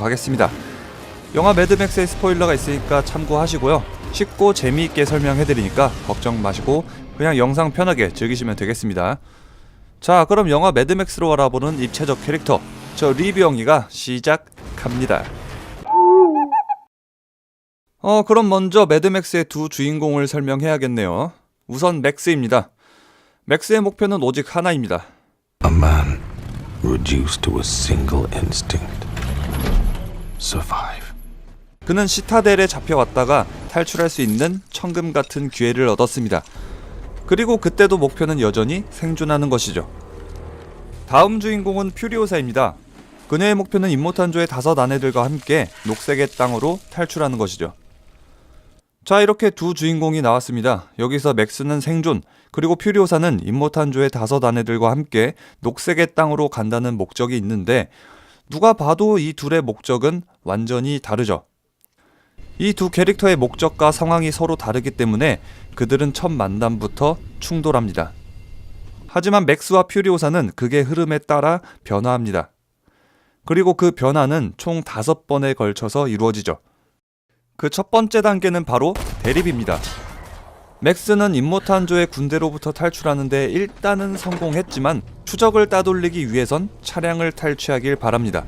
하겠습니다. 영화 매드맥스의 스포일러가 있으니까 참고하시고요. 쉽고 재미있게 설명해드리니까 걱정 마시고 그냥 영상 편하게 즐기시면 되겠습니다. 자, 그럼 영화 매드맥스로 알아보는 입체적 캐릭터, 저 리뷰영이가 시작합니다. 그럼 먼저 매드맥스의 두 주인공을 설명해야겠네요. 우선 맥스입니다. 맥스의 목표는 오직 하나입니다. A man reduced to a single instinct. Survive. 그는 시타델에 잡혀왔다가 탈출할 수 있는 천금 같은 기회를 얻었습니다. 그리고 그때도 목표는 여전히 생존하는 것이죠. 다음 주인공은 퓨리오사입니다. 그녀의 목표는 임모탄조의 5 아내들과 함께 녹색의 땅으로 탈출하는 것이죠. 자, 이렇게 두 주인공이 나왔습니다. 여기서 맥스는 생존, 그리고 퓨리오사는 임모탄조의 5 아내들과 함께 녹색의 땅으로 간다는 목적이 있는데 누가 봐도 이 둘의 목적은 완전히 다르죠. 이 두 캐릭터의 목적과 상황이 서로 다르기 때문에 그들은 첫 만남부터 충돌합니다. 하지만 맥스와 퓨리오사는 극의 흐름에 따라 변화합니다. 그리고 그 변화는 총 5번에 걸쳐서 이루어지죠. 그 첫 번째 단계는 바로 대립입니다. 맥스는 임모탄조의 군대로부터 탈출하는데 일단은 성공했지만 추적을 따돌리기 위해선 차량을 탈취하길 바랍니다.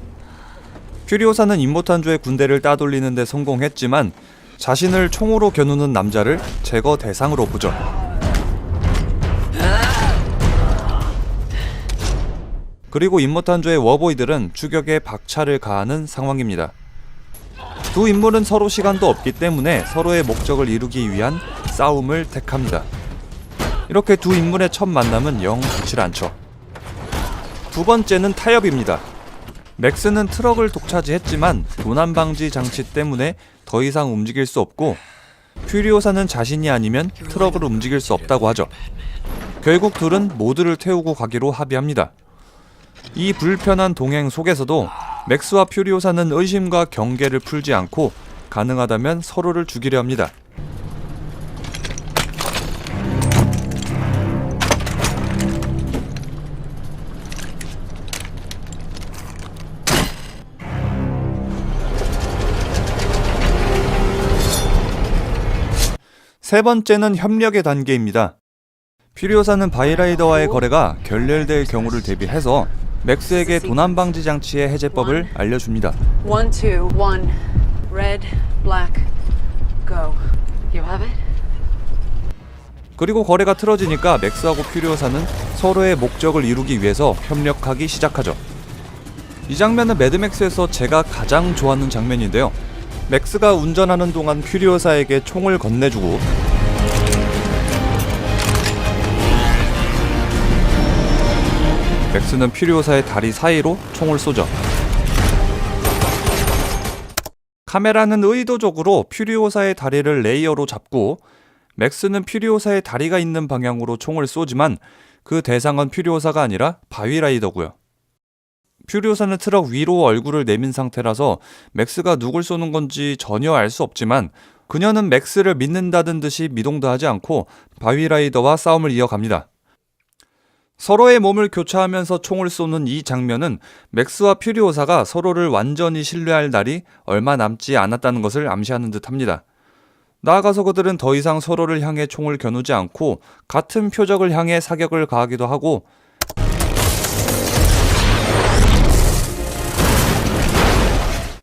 퓨리오사는 임모탄조의 군대를 따돌리는데 성공했지만 자신을 총으로 겨누는 남자를 제거 대상으로 보죠. 그리고 임모탄조의 워보이들은 추격에 박차를 가하는 상황입니다. 두 인물은 서로 시간도 없기 때문에 서로의 목적을 이루기 위한 싸움을 택합니다. 이렇게 두 인물의 첫 만남은 영 좋지 않죠. 두 번째는 타협입니다. 맥스는 트럭을 독차지했지만 도난방지 장치 때문에 더 이상 움직일 수 없고 퓨리오사는 자신이 아니면 트럭을 움직일 수 없다고 하죠. 결국 둘은 모두를 태우고 가기로 합의합니다. 이 불편한 동행 속에서도 맥스와 퓨리오사는 의심과 경계를 풀지 않고 가능하다면 서로를 죽이려 합니다. 세 번째는 협력의 단계입니다. 퓨리오사는 바이라이더와의 거래가 결렬될 경우를 대비해서 맥스에게 도난방지 장치의 해제법을 알려줍니다. 1, 2, 1. Red, black, go. You have it? 그리고 거래가 틀어지니까 맥스하고 퓨리오사는 서로의 목적을 이루기 위해서 협력하기 시작하죠. 이 장면은 매드맥스에서 제가 가장 좋아하는 장면인데요. 맥스가 운전하는 동안 퓨리오사에게 총을 건네주고 맥스는 퓨리오사의 다리 사이로 총을 쏘죠. 카메라는 의도적으로 퓨리오사의 다리를 레이어로 잡고 맥스는 퓨리오사의 다리가 있는 방향으로 총을 쏘지만 그 대상은 퓨리오사가 아니라 바위라이더고요. 퓨리오사는 트럭 위로 얼굴을 내민 상태라서 맥스가 누굴 쏘는 건지 전혀 알 수 없지만 그녀는 맥스를 믿는다는 듯이 미동도 하지 않고 바위라이더와 싸움을 이어갑니다. 서로의 몸을 교차하면서 총을 쏘는 이 장면은 맥스와 퓨리오사가 서로를 완전히 신뢰할 날이 얼마 남지 않았다는 것을 암시하는 듯합니다. 나아가서 그들은 더 이상 서로를 향해 총을 겨누지 않고 같은 표적을 향해 사격을 가하기도 하고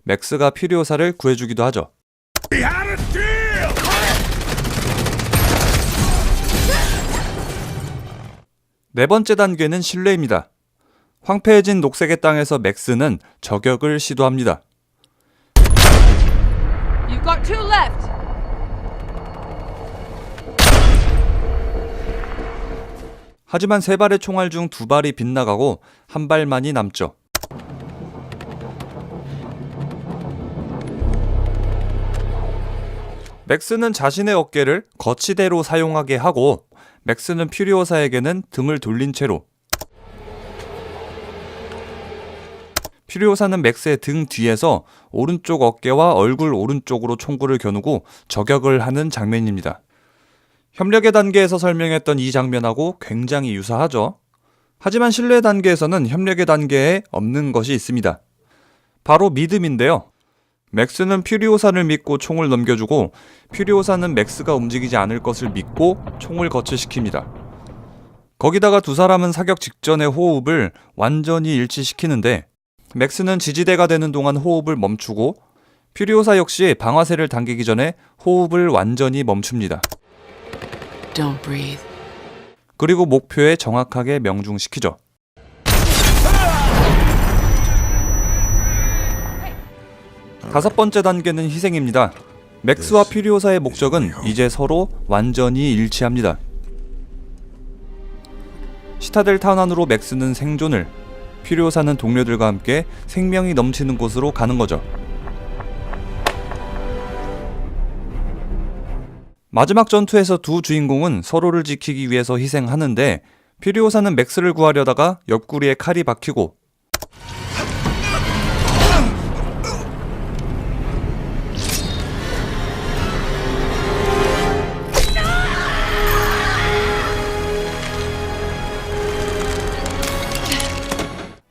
맥스가 퓨리오사를 구해주기도 하죠. 네 번째 단계는 신뢰입니다. 황폐해진 녹색의 땅에서 맥스는 저격을 시도합니다. You've got 2 left. 하지만 3발의 총알 중 2발이 빗나가고 1발만이 남죠. 맥스는 자신의 어깨를 거치대로 사용하게 하고 맥스는 퓨리오사에게는 등을 돌린 채로 퓨리오사는 맥스의 등 뒤에서 오른쪽 어깨와 얼굴 오른쪽으로 총구를 겨누고 저격을 하는 장면입니다. 협력의 단계에서 설명했던 이 장면하고 굉장히 유사하죠. 하지만 신뢰 단계에서는 협력의 단계에 없는 것이 있습니다. 바로 믿음인데요. 맥스는 퓨리오사를 믿고 총을 넘겨주고 퓨리오사는 맥스가 움직이지 않을 것을 믿고 총을 거치시킵니다. 거기다가 두 사람은 사격 직전의 호흡을 완전히 일치시키는데 맥스는 지지대가 되는 동안 호흡을 멈추고 퓨리오사 역시 방아쇠를 당기기 전에 호흡을 완전히 멈춥니다. Don't breathe. 그리고 목표에 정확하게 명중시키죠. 다섯 번째 단계는 희생입니다. 맥스와 퓨리오사의 목적은 이제 서로 완전히 일치합니다. 시타델 타운 안으로 맥스는 생존을, 퓨리오사는 동료들과 함께 생명이 넘치는 곳으로 가는 거죠. 마지막 전투에서 두 주인공은 서로를 지키기 위해서 희생하는데 퓨리오사는 맥스를 구하려다가 옆구리에 칼이 박히고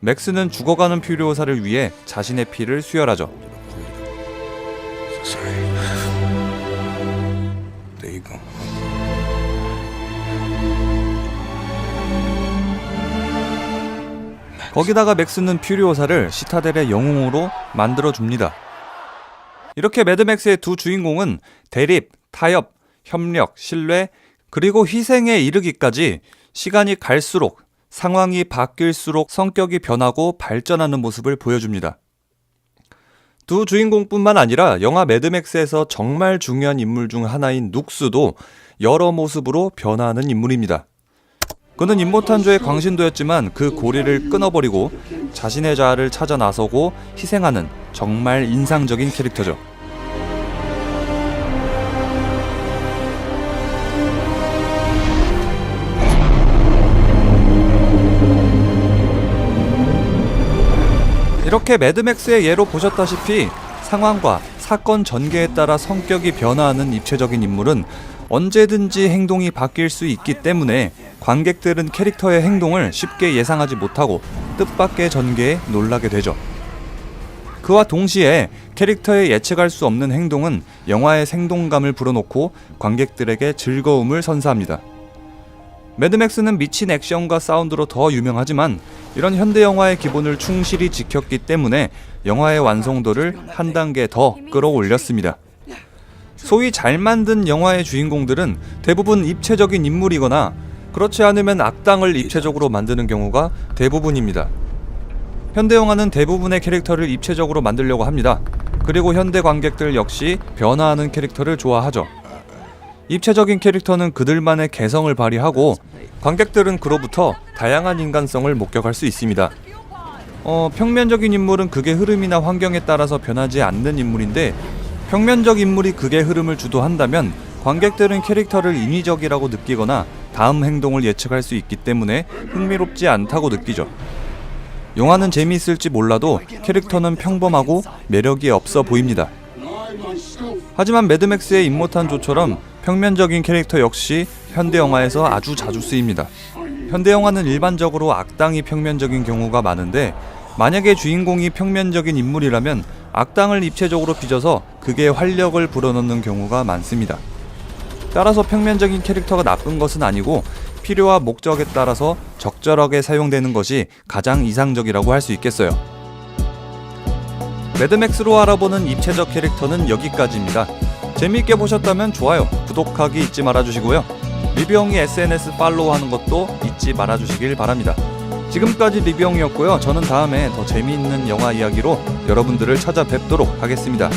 맥스는 죽어가는 퓨리오사를 위해 자신의 피를 수혈하죠. Sorry. There you go. 거기다가 맥스는 퓨리오사를 시타델의 영웅으로 만들어줍니다. 이렇게 매드맥스의 두 주인공은 대립, 타협, 협력, 신뢰, 그리고 희생에 이르기까지 시간이 갈수록 상황이 바뀔수록 성격이 변하고 발전하는 모습을 보여줍니다. 두 주인공뿐만 아니라 영화 매드맥스에서 정말 중요한 인물 중 하나인 눅스도 여러 모습으로 변화하는 인물입니다. 그는 임모탄조의 광신도였지만 그 고리를 끊어버리고 자신의 자아를 찾아 나서고 희생하는 정말 인상적인 캐릭터죠. 이렇게 매드맥스의 예로 보셨다시피 상황과 사건 전개에 따라 성격이 변화하는 입체적인 인물은 언제든지 행동이 바뀔 수 있기 때문에 관객들은 캐릭터의 행동을 쉽게 예상하지 못하고 뜻밖의 전개에 놀라게 되죠. 그와 동시에 캐릭터의 예측할 수 없는 행동은 영화의 생동감을 불어넣고 관객들에게 즐거움을 선사합니다. 매드맥스는 미친 액션과 사운드로 더 유명하지만 이런 현대 영화의 기본을 충실히 지켰기 때문에 영화의 완성도를 한 단계 더 끌어올렸습니다. 소위 잘 만든 영화의 주인공들은 대부분 입체적인 인물이거나 그렇지 않으면 악당을 입체적으로 만드는 경우가 대부분입니다. 현대 영화는 대부분의 캐릭터를 입체적으로 만들려고 합니다. 그리고 현대 관객들 역시 변화하는 캐릭터를 좋아하죠. 입체적인 캐릭터는 그들만의 개성을 발휘하고 관객들은 그로부터 다양한 인간성을 목격할 수 있습니다. 평면적인 인물은 극의 흐름이나 환경에 따라서 변하지 않는 인물인데 평면적 인물이 극의 흐름을 주도한다면 관객들은 캐릭터를 인위적이라고 느끼거나 다음 행동을 예측할 수 있기 때문에 흥미롭지 않다고 느끼죠. 영화는 재미있을지 몰라도 캐릭터는 평범하고 매력이 없어 보입니다. 하지만 매드맥스의 임모탄조처럼 평면적인 캐릭터 역시 현대 영화에서 아주 자주 쓰입니다. 현대 영화는 일반적으로 악당이 평면적인 경우가 많은데 만약에 주인공이 평면적인 인물이라면 악당을 입체적으로 빚어서 극의 활력을 불어넣는 경우가 많습니다. 따라서 평면적인 캐릭터가 나쁜 것은 아니고 필요와 목적에 따라서 적절하게 사용되는 것이 가장 이상적이라고 할 수 있겠어요. 매드맥스로 알아보는 입체적 캐릭터는 여기까지입니다. 재미있게 보셨다면 좋아요, 구독하기 잊지 말아주시고요. 리뷰형이 SNS 팔로우하는 것도 잊지 말아주시길 바랍니다. 지금까지 리뷰형이었고요. 저는 다음에 더 재미있는 영화 이야기로 여러분들을 찾아뵙도록 하겠습니다.